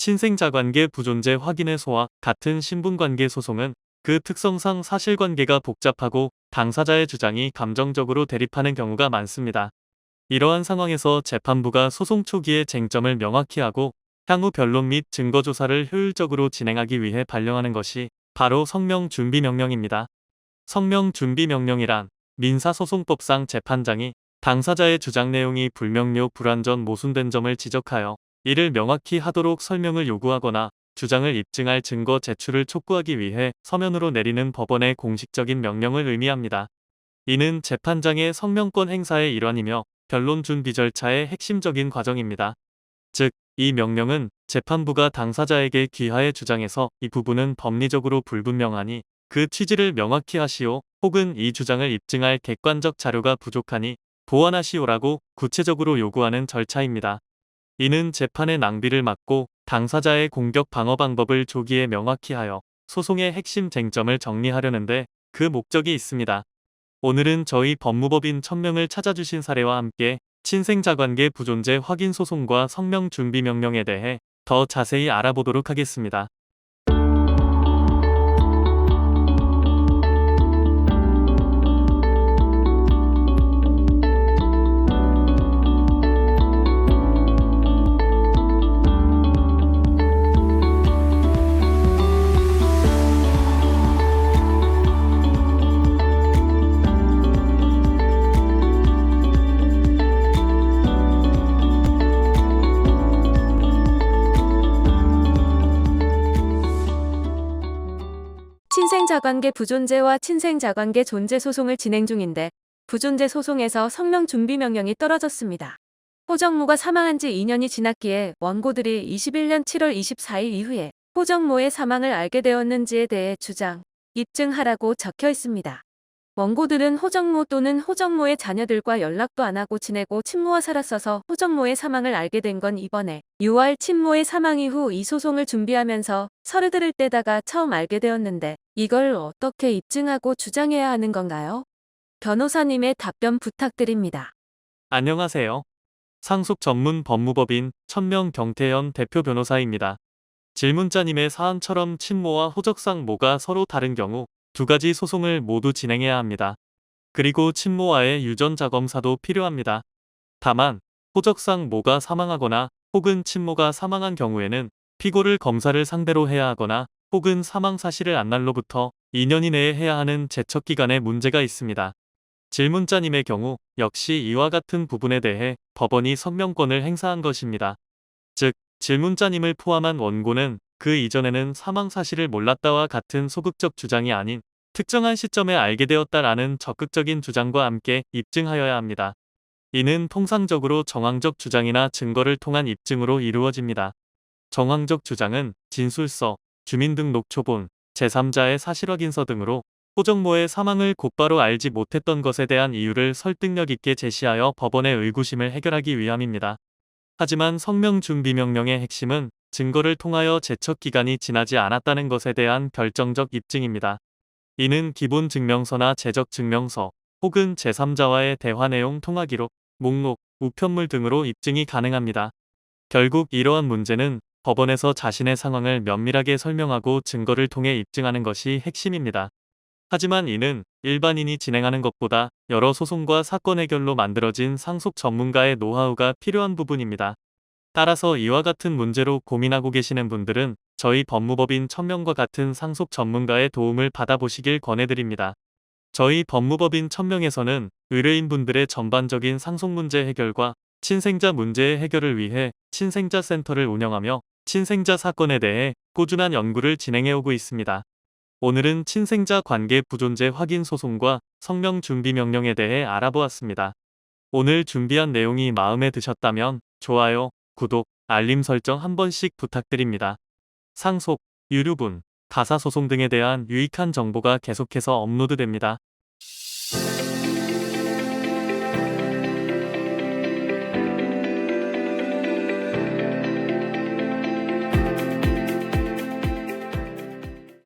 친생자관계 부존재 확인의 소와 같은 신분관계 소송은 그 특성상 사실관계가 복잡하고 당사자의 주장이 감정적으로 대립하는 경우가 많습니다. 이러한 상황에서 재판부가 소송 초기에 쟁점을 명확히 하고 향후 변론 및 증거 조사를 효율적으로 진행하기 위해 발령하는 것이 바로 성명준비명령입니다. 성명준비명령이란 민사소송법상 재판장이 당사자의 주장 내용이 불명료, 불완전, 모순된 점을 지적하여 이를 명확히 하도록 설명을 요구하거나 주장을 입증할 증거 제출을 촉구하기 위해 서면으로 내리는 법원의 공식적인 명령을 의미합니다. 이는 재판장의 성명권 행사의 일환이며 변론 준비 절차의 핵심적인 과정입니다. 즉, 이 명령은 재판부가 당사자에게 기하에 주장해서 이 부분은 법리적으로 불분명하니 그 취지를 명확히 하시오, 혹은 이 주장을 입증할 객관적 자료가 부족하니 보완하시오라고 구체적으로 요구하는 절차입니다. 이는 재판의 낭비를 막고 당사자의 공격 방어 방법을 조기에 명확히 하여 소송의 핵심 쟁점을 정리하려는데 그 목적이 있습니다. 오늘은 저희 법무법인 1000명을 찾아주신 사례와 함께 친생자관계 부존재 확인 소송과 성명준비명령에 대해 더 자세히 알아보도록 하겠습니다. 친생자관계 부존재와 친생자관계 존재 소송을 진행 중인데 부존재 소송에서 성명준비명령이 떨어졌습니다. 호정모가 사망한 지 2년이 지났기에 원고들이 21년 7월 24일 이후에 호정모의 사망을 알게 되었는지에 대해 주장, 입증하라고 적혀 있습니다. 원고들은 호정모 또는 호정모의 자녀들과 연락도 안 하고 지내고 친모와 살았어서 호정모의 사망을 알게 된 건 이번에 6월 친모의 사망 이후 이 소송을 준비하면서 서류 들을 때다가 처음 알게 되었는데 이걸 어떻게 입증하고 주장해야 하는 건가요? 변호사님의 답변 부탁드립니다. 안녕하세요. 상속 전문 법무법인 1000명 경태현 대표 변호사입니다. 질문자님의 사안처럼 친모와 호적상 모가 서로 다른 경우 두 가지 소송을 모두 진행해야 합니다. 그리고 친모와의 유전자검사도 필요합니다. 다만 호적상 모가 사망하거나 혹은 친모가 사망한 경우에는 피고를 검사를 상대로 해야 하거나 혹은 사망 사실을 안 날로부터 2년 이내에 해야 하는 제척기간에 문제가 있습니다. 질문자님의 경우 역시 이와 같은 부분에 대해 법원이 성명권을 행사한 것입니다. 즉, 질문자님을 포함한 원고는 그 이전에는 사망 사실을 몰랐다와 같은 소극적 주장이 아닌 특정한 시점에 알게 되었다라는 적극적인 주장과 함께 입증하여야 합니다. 이는 통상적으로 정황적 주장이나 증거를 통한 입증으로 이루어집니다. 정황적 주장은 진술서, 주민등록 초본, 제3자의 사실확인서 등으로 호정모의 사망을 곧바로 알지 못했던 것에 대한 이유를 설득력 있게 제시하여 법원의 의구심을 해결하기 위함입니다. 하지만 성명준비명령의 핵심은 증거를 통하여 제척기간이 지나지 않았다는 것에 대한 결정적 입증입니다. 이는 기본 증명서나 재적 증명서 혹은 제3자와의 대화 내용 통화기록, 목록, 우편물 등으로 입증이 가능합니다. 결국 이러한 문제는 법원에서 자신의 상황을 면밀하게 설명하고 증거를 통해 입증하는 것이 핵심입니다. 하지만 이는 일반인이 진행하는 것보다 여러 소송과 사건 해결로 만들어진 상속 전문가의 노하우가 필요한 부분입니다. 따라서 이와 같은 문제로 고민하고 계시는 분들은 저희 법무법인 1000명과 같은 상속 전문가의 도움을 받아보시길 권해드립니다. 저희 법무법인 1000명에서는 의뢰인분들의 전반적인 상속 문제 해결과 친생자 문제의 해결을 위해 친생자 센터를 운영하며 친생자 사건에 대해 꾸준한 연구를 진행해오고 있습니다. 오늘은 친생자 관계 부존재 확인 소송과 성명준비명령에 대해 알아보았습니다. 오늘 준비한 내용이 마음에 드셨다면 좋아요, 구독, 알림 설정 한 번씩 부탁드립니다. 상속, 유류분, 가사소송 등에 대한 유익한 정보가 계속해서 업로드됩니다.